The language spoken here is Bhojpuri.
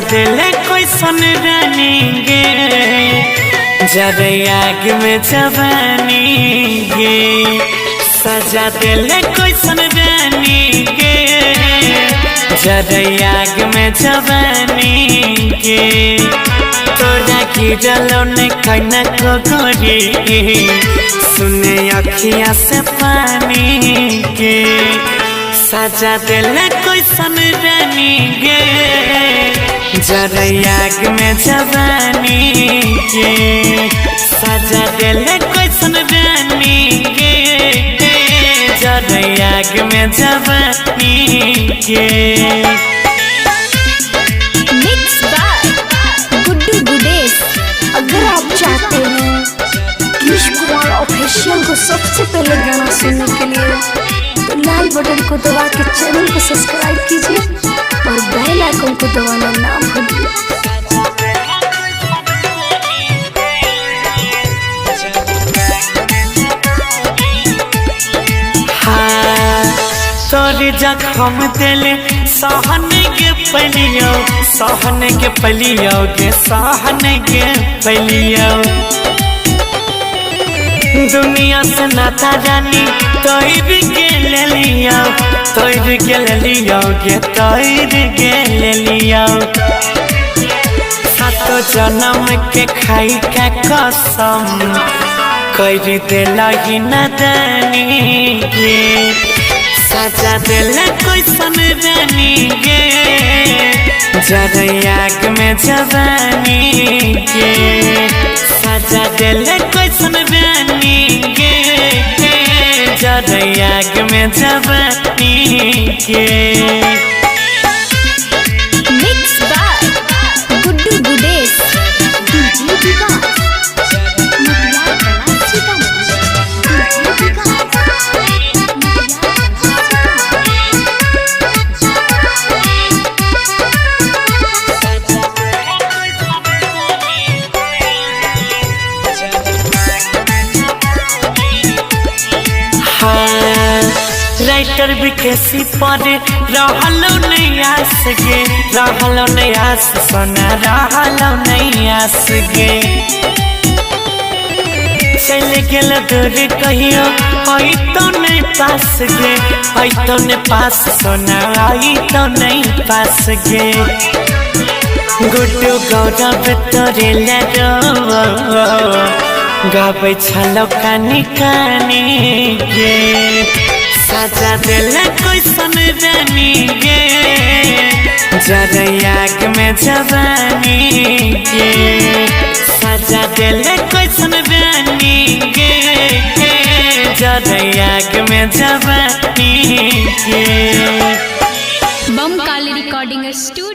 दिले कोई सन रानी गे जरे आग में जवानी गे सजा दिले कोई सन रानी गे जरे आग में जवानी गे तोरा गिरलो ने कहना को गोरी सुने अखियाँ से पानी गे सजा दिले कोई सन रानी गे जरे आग में जवानी गे सजा दिले कोई सन रानी गे जरे आग में जवानी गे। अगर आप चाहते हैं कृष कुमार ऑफिशियल को सबसे पहले गाना सुनने के लिए तो लाल बटन को दबा के चैनल को सब्सक्राइब कीजिए और बेल आइकन को दबाना ना भूलिए। तोरी जखम दिले सहन के पलियो सहन के पलियो के सहन के पलियो दुनिया से नाता जानी तोर के ले लियो तोर के ले लियो के तोर के ले लियो सातो जन्म के खाई का कसम कर दिला ही नदानी गे सजा दिले कोई सन रानी गे जरे आग में जवानी गे सजा दिले कोई सन रानी गे जरे आग में जवानी गे। राइटर भी कैसी पर रहलो नहीं आस गे रहलो नहीं आस सोना रहलो नहीं आस गे चल गेल दूर कहियो आई तो नहीं पास गे आई तो नहीं पास सोना आई तो नहीं पास गे गुड्डू गौरव तोरे लरो गाबै छलो कानी कानी गे सजा दिले कोई सन रानी गे जरे आग में जवानी गे सजा दिले कोई सन रानी गे जरे आग में जवानी गे। बम काली रिकॉर्डिंग स्टूडियो।